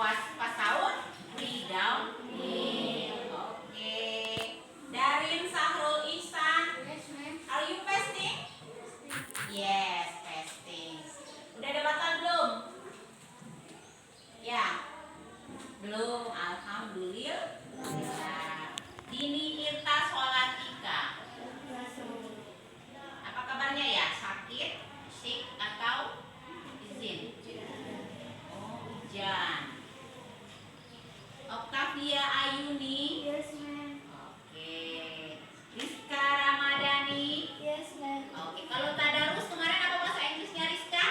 pas sahur redowning. Oke. Darin Sahrul Ihsan. Are you fasting? Yes, fasting. Udah ada batal belum? Ya. Belum. Alhamdulillah. Dini Irta Solatika. Apa kabarnya ya? Sakit, sick atau izin? Oh, hujan. Octavia Ayuni. Yes, ma'am. Oke. Rizka Ramadhani. Yes, ma'am. Oke, kalau tadarus kemarin apa bahasa Inggrisnya Rizka?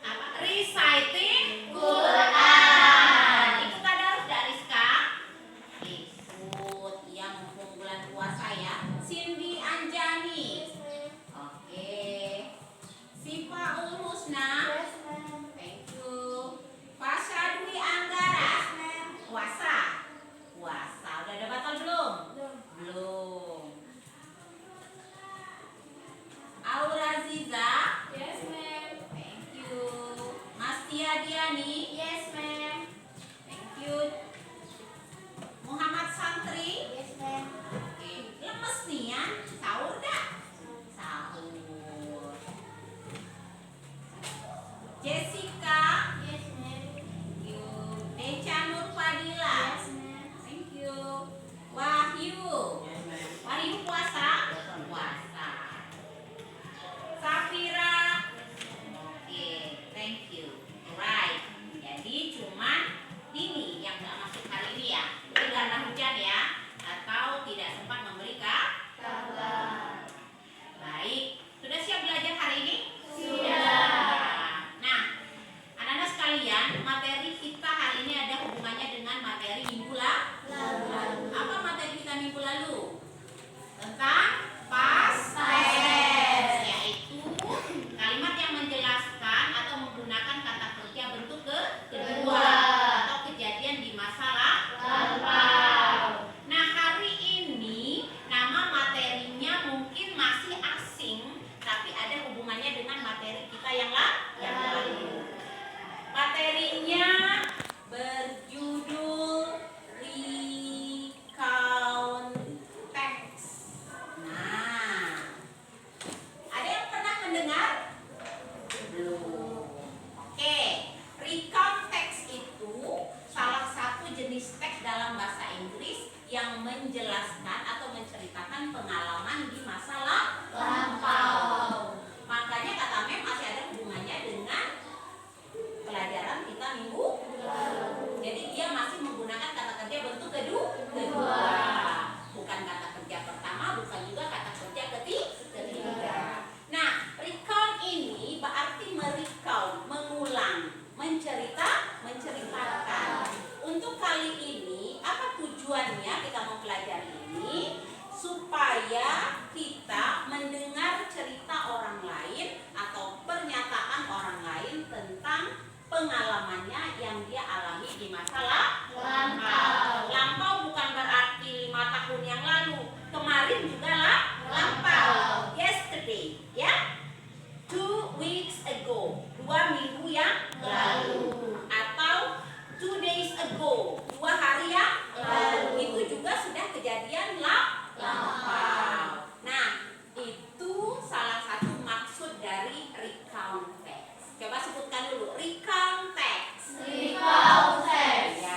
Apa? Reciting Quran. Ikut tadarus gak Rizka? Ikut. Iya, mumpung bulan puasa ya. Cindy Anjani. Oke. Sifaul Husna. Yes, ma'am. Thank you. Pasha Dwi Anggara. Yes, ma'am. Puasa. Puasa. Udah ada batal belum? Belum. Belum. Aura Ziza. Yes, ma'am. Thank you. Mastia Diani. Yes, ma'am. Thank you. Muhammad Santri. Yes, ma'am. Oke. Lemes nih ya. Sahur dah. Sahur. Jessica. Yes, ma'am. Thank you. Deca Nur Fadila. Yes, ma'am. Thank you. Wahyu. Wahyu puasa? Puasa. Safira. Oke, thank you. Right. Jadi cuman ini yang nggak masuk hari ini ya. Itu karena hujan ya, atau tidak sempat memberi kabar. Baik. Sudah siap belajar hari ini? Sudah. Nah, anak-anak sekalian, materi kita hari ini ada hubungannya dengan materi minggu lalu. Apa materi kita minggu lalu? Tentang past tense, yaitu kalimat yang menjelaskan atau menggunakan kata kerja bentuk kedua atau kejadian di masa lampau. Nah, hari ini nama materinya mungkin masih asing, tapi ada hubungannya dengan materi kita yang lalu. Materinya berjudul recount text. Nah, ada yang pernah mendengar? Belum. Oke, recount text itu salah satu jenis teks dalam bahasa Inggris yang menjelaskan atau menceritakan pengalaman di masa lampau. Makanya kata Mem masih ada hubungannya dengan pelajaran kita minggu lalu. Jadi dia masih menggunakan kata kerja bentuk kedua. Bukan kata kerja pertama, bukan juga kata kerja ketiga. Nah, recount ini berarti merecount, mengulang, menceritakan. Untuk kali ini, apa tujuannya kita mempelajari ini? Supaya kita mendengar cerita orang lain atau pernyataan orang lain tentang pengalamannya yang dia alami di masa lampau. Lampau bukan berarti 5 tahun yang lalu. Kemarin juga lampau. Yesterday, ya. 2 weeks ago. 2 minggu yang lalu. Atau 2 days ago. 2 hari yang lalu. Itu juga sudah kejadian lampau. Nah, itu salah satu maksud dari recount text. Coba sebutkan dulu. Recount text. Recount text. Ya,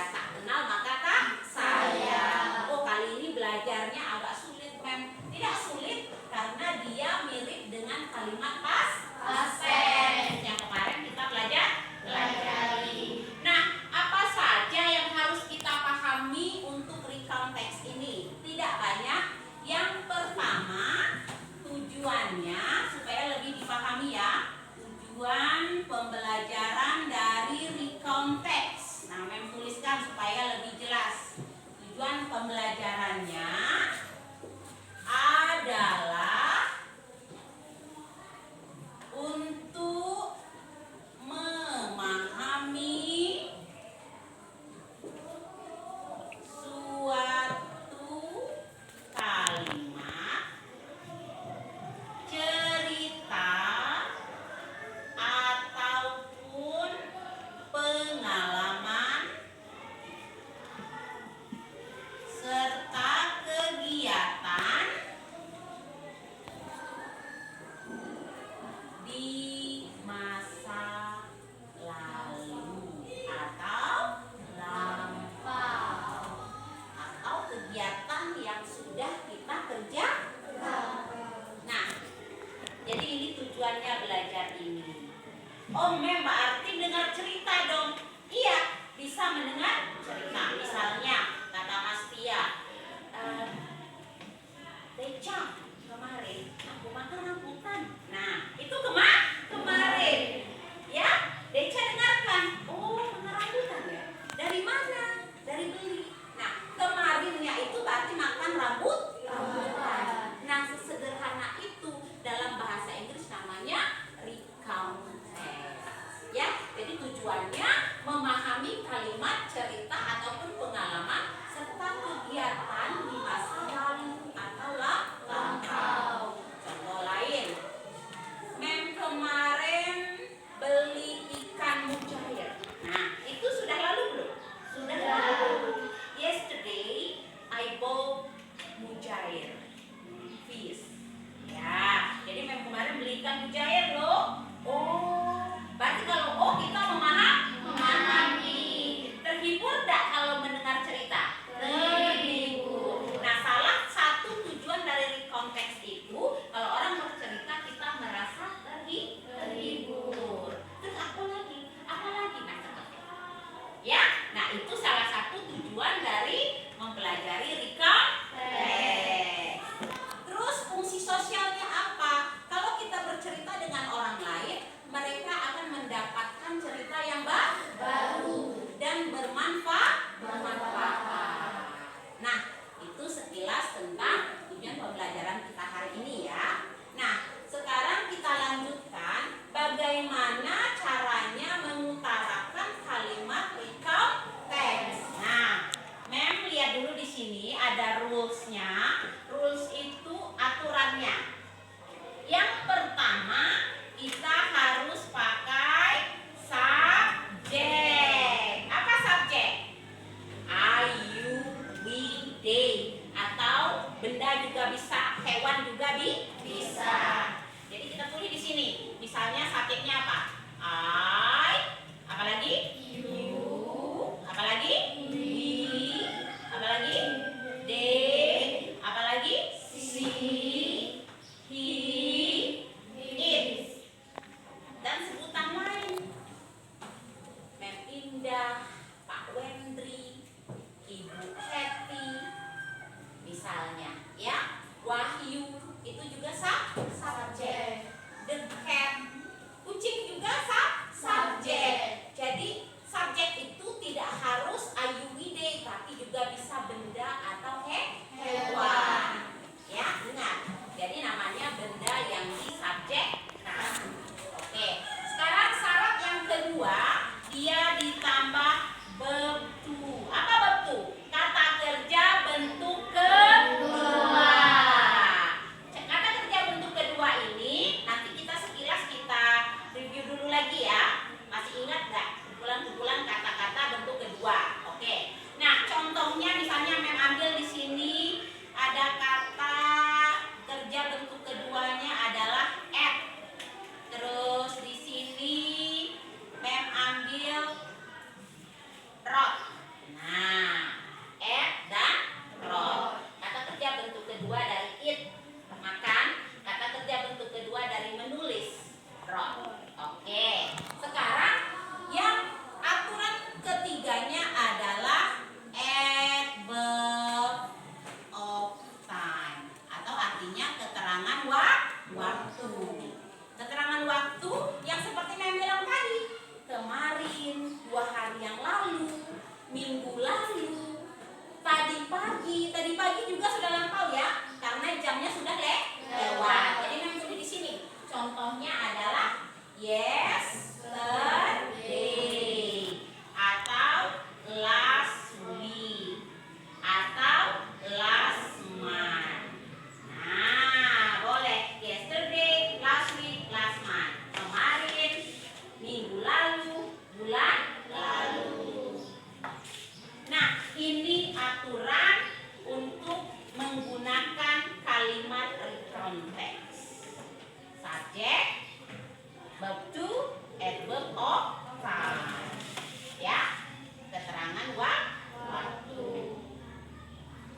kalimat, cerita ataupun pengalaman serta kegiatan di masa lalu atau lampau. Contoh lain, Mem kemarin beli ikan mujair. Nah, itu sudah lalu belum? Sudah lalu. Yesterday I bought mujair fish. Ya, jadi Mem kemarin beli ikan mujair loh. Oh, berarti kalau kita memahami. Terhibur enggak kalau mendengar cerita? Terhibur. Nah, salah satu tujuan dari recount text itu, kalau orang bercerita kita merasa terhibur. Terus apa lagi? Ya, nah itu salah satu tujuan dari mempelajari recount text. Terus fungsi sosialnya apa? Kalau kita bercerita dengan orang lain, mereka akan mendapatkan cerita yang baru dan bermanfaat. Nah, itu sekilas tentang tujuan pembelajaran kita hari ini ya. Nah, sekarang kita lanjutkan bagaimana caranya mengutarakan kalimat recount text. Nah, Mem lihat dulu di sini ada rules-nya. Rules itu aturannya. Yang pertama, kita harus pakai subjek. Apa subjek? I, you, we, they. Atau benda juga bisa, hewan juga bisa. Jadi kita tulis di sini. Misalnya subjeknya apa? I, apalagi? You, apalagi? We, apalagi? They, apalagi? She, he, it. Dan sebutan lain. Mem Indah, Pak Wendri, Ibu Hetty, misalnya, ya. Wahyu itu juga subjek. The cat, kucing juga subjek. Jadi subjek itu tidak harus ayuide, tapi juga bisa benda atau hewan. Ya, ingat. Jadi namanya benda yang disubjekkan. Oke. Sekarang syarat yang kedua, dia ditambah verb to. Apa verb to? Kata kerja bentuk kedua. Kata kerja bentuk kedua ini nanti kita sekilas kita review dulu lagi ya. Masih ingat nggak kumpulan-kumpulan kata-kata bentuk kedua? Oke. Nah, contohnya misalnya Mem ambil di sini ada kata kerja bentuk keduanya adalah at. Terus di sini Mem ambil rot. Nah, at dan rot. Kata kerja bentuk kedua dari eat, makan. Kata kerja bentuk kedua dari menulis, rot. Oke. Sekarang yang aturan ketiganya adalah adverb of time, atau artinya keterangan waktu. Keterangan waktu yang seperti Mem bilang tadi, kemarin, 2 hari yang lalu, minggu lalu, tadi pagi juga sudah lampau ya, karena jamnya sudah lewat. Jadi Mem tulis di sini. Contohnya adalah yesterday atau last week atau last month. Nah, boleh yesterday, last week, last month. Kemarin, minggu lalu, bulan lalu. Nah, ini aturan untuk menggunakan kalimat recount text. Subjek, verb to, adverb of time. Ya, keterangan waktu.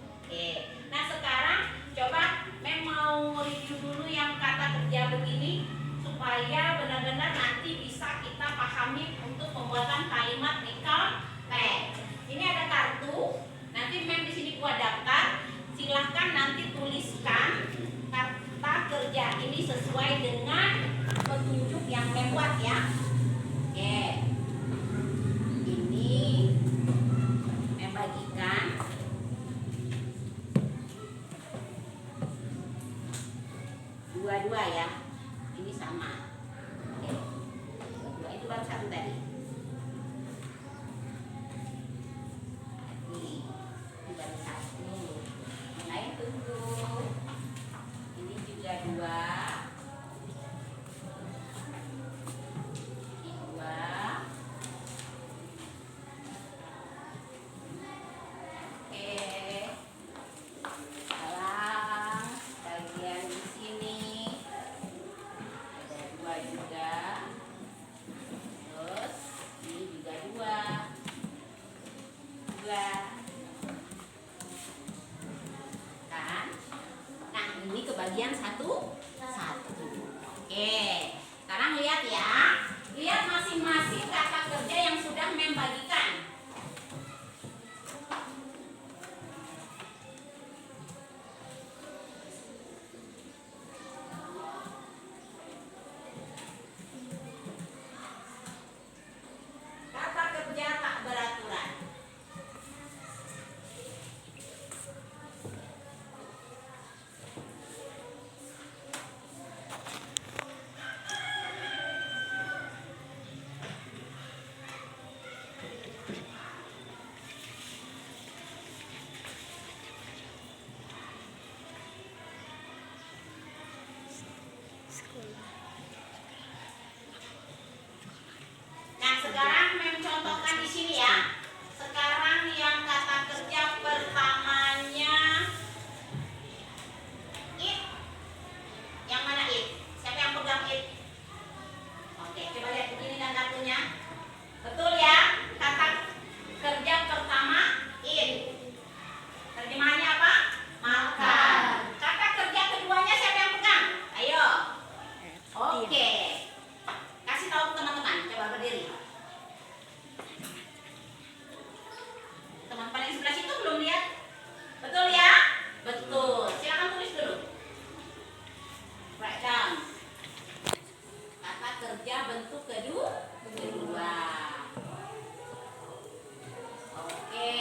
Oke. Nah, sekarang coba Mem mau review dulu yang kata kerja begini supaya benar-benar nanti bisa kita pahami untuk pembuatan kalimat recount text. Ini ada kartu. Nanti Mem di sini buat daftar. Silahkan nanti tuliskan kata kerja ini sesuai dengan petunjuk yang Mem buat ya. Oke. Ini Mem bagikan. Dua-dua ya. Ini sama. Oke. Dua itu baru satu tadi. satu. Oke, sekarang lihat ya. Lihat masing-masing kata kerja yang sudah membagikan. Kata kerja tak beraturan. Nah, sekarang mencontohkan di sini ya. Sekarang yang kata kerja pertamanya it. Yang mana it? Siapa yang pegang it? Oke, coba lihat begini kan kartunya. Betul ya? Kata kerja pertama it. Terjemahannya apa? Makan. Kata kerja keduanya siapa yang pegang? Ayo. Oke. Kasih tahu teman-teman, coba berdiri. Teman paling sebelah situ belum lihat? Betul ya? Betul. Silakan tulis dulu. Write down. Kata kerja bentuk kedua. Oke.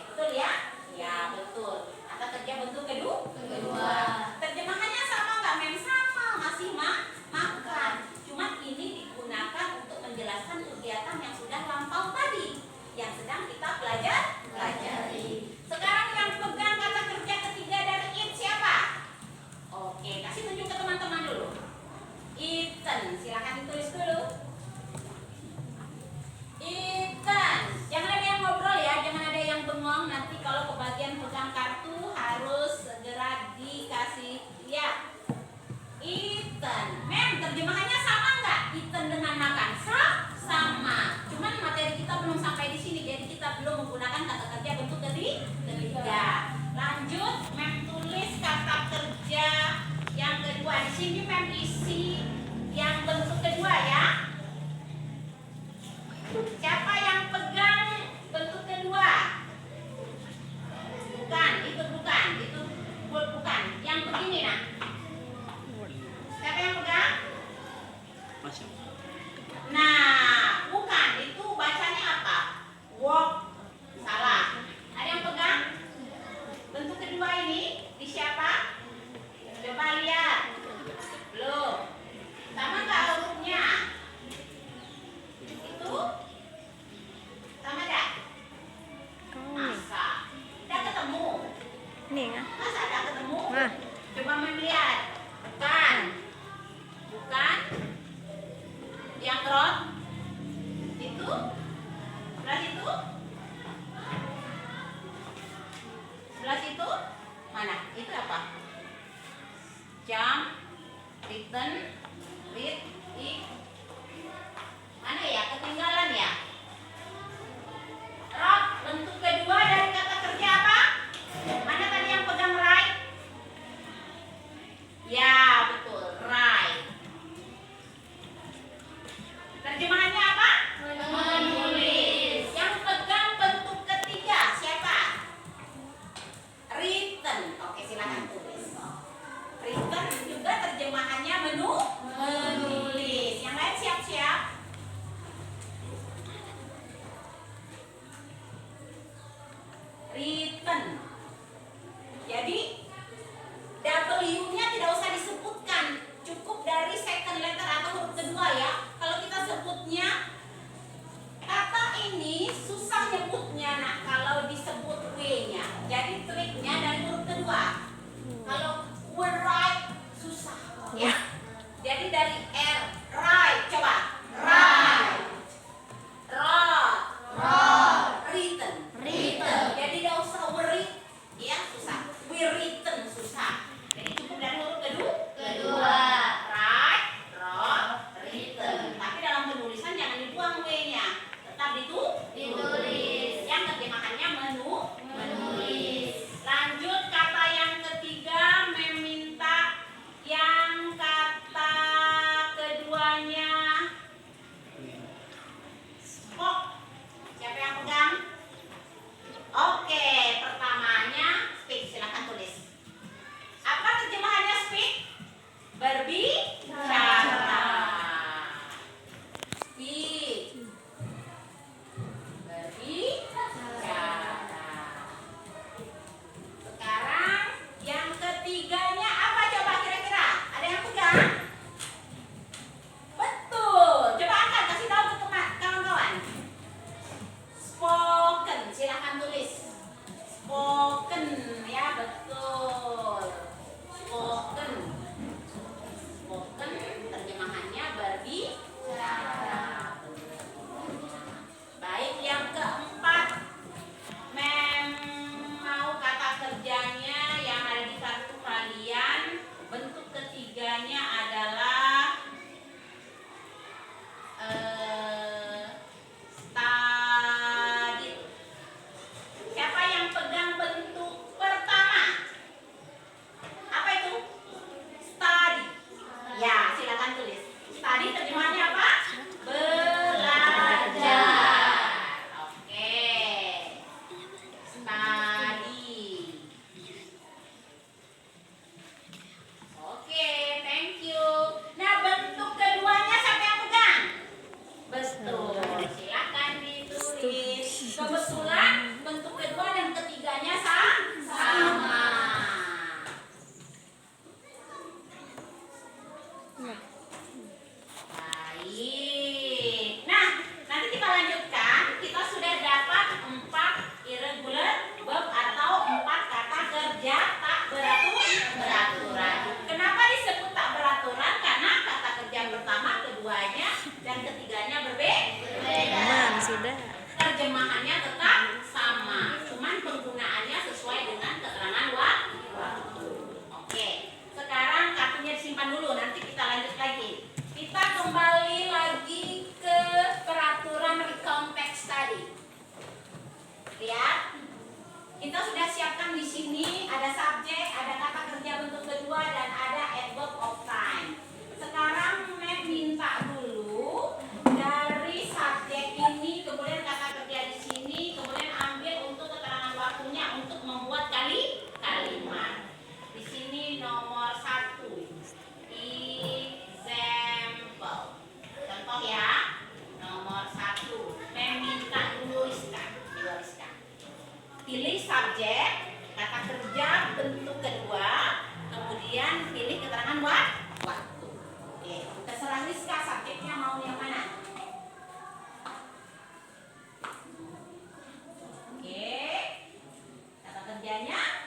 Betul ya? Ya, betul. Kata kerja bentuk kedua. Terjemahannya sama nggak, Mem? Sama, masih makan. Cuma ini digunakan untuk menjelaskan kegiatan yang sudah lampau tadi, yang sedang kita pelajari. Sekarang yang pegang kata kerja ketiga dari it siapa? Oke, kasih tunjuk ke teman-teman dulu. Ethan, silakan ditulis dulu. Ethan, jangan ada yang ngobrol ya, jangan ada yang bengong. Nanti kalau kebagian pegang kartu harus segera dikasih lihat. Ethan, Mem, terjemahannya sama nggak? Ethan dengan makan sama. Cuman materi kita belum sampai di sini, jadi kita belum menggunakan kata kerja bentuk ketiga. Lanjut, Mem tulis kata kerja yang kedua. Di sini Mem isi yang bentuk kedua ya. Siapa yang pegang bentuk kedua? Bukan, itu bukan. Yang begini nah. Siapa yang pegang? Nah, bukan. Itu bacanya apa? Walk. Salah. Ada yang pegang? Bentuk kedua ini di siapa? Coba lihat. Belum. Sama nggak hurufnya? Itu subjek, kata kerja bentuk kedua, kemudian pilih keterangan waktu. Oke, terserah Rizka subjeknya mau yang mana. Oke, kata kerjanya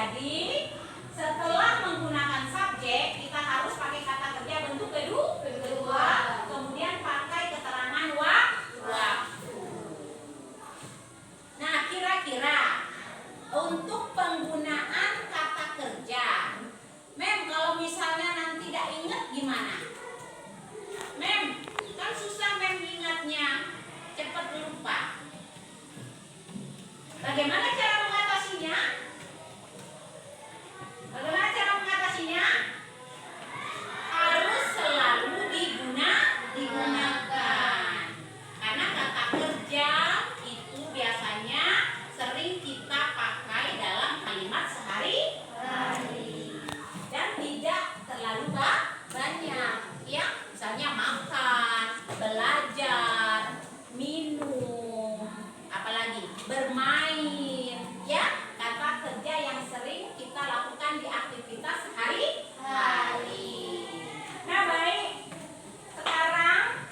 Jadi setelah menggunakan subjek kita harus pakai kata kerja bentuk kedua, kemudian pakai keterangan waktu. Nah, kira-kira untuk penggunaan kata kerja, Mem, kalau misalnya nanti tidak ingat gimana? Mem, kan susah Mem ingatnya, cepat lupa. Bagaimana cara mengatasinya? Bagaimana cara mengatasinya? Harus selalu digunakan. Karena kata kerja itu biasanya sering kita pakai dalam kalimat sehari-hari. Dan tidak terlalu banyak. Ya, misalnya makan, belajar, minum, apalagi bermain. Ya, kata kerja yang sering kita lakukan di aktivitas sehari-hari. Nah, baik. Sekarang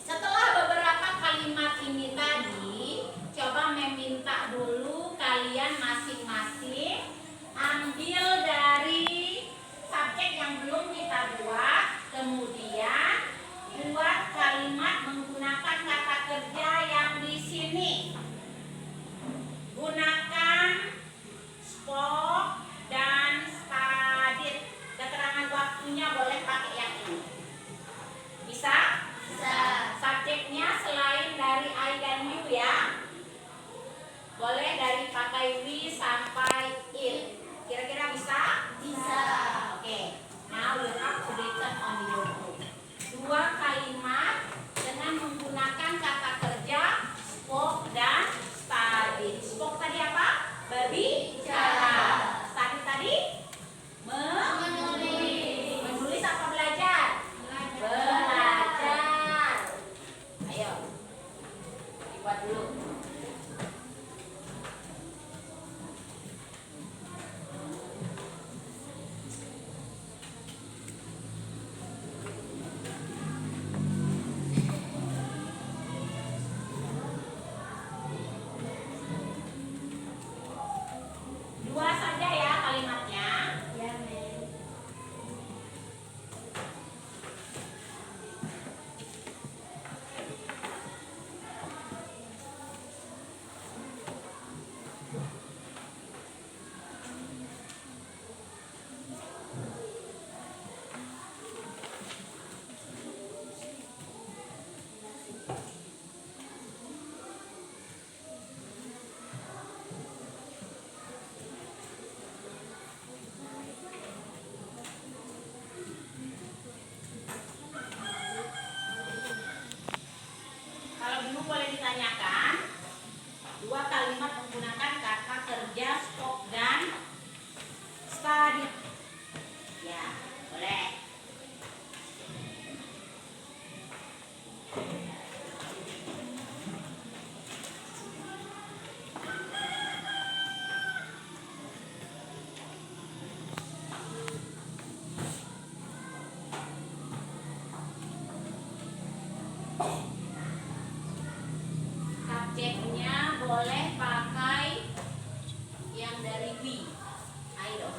setelah beberapa kalimat ini tadi, coba meminta dulu kalian masing-masing ambil dari subjek yang belum kita buat, kemudian buat kalimat menggunakan kata kerja yang di sini. Gunakan spoke dan studied. Keterangan waktunya boleh pakai yang ini. Bisa? Bisa. Subjeknya selain dari I dan you ya, boleh dari pakai we sampai it. Kira-kira bisa? Bisa. Oke. Now you have to written on your book. Dua kalimat dengan menggunakan kata kerja spoke dan studied. Spoke tadi apa? Berbicara. Studied tadi? Menulis. Menulis apa belajar? Belajar. Ayo. Dibuat dulu. Dua saja ya kalimatnya. Ya, Mem. Kalau dulu boleh ditanyakan, dua kalimat menggunakan kata kerja spoke dan studied. Ya, boleh. Subjeknya boleh pakai yang dari we. I don't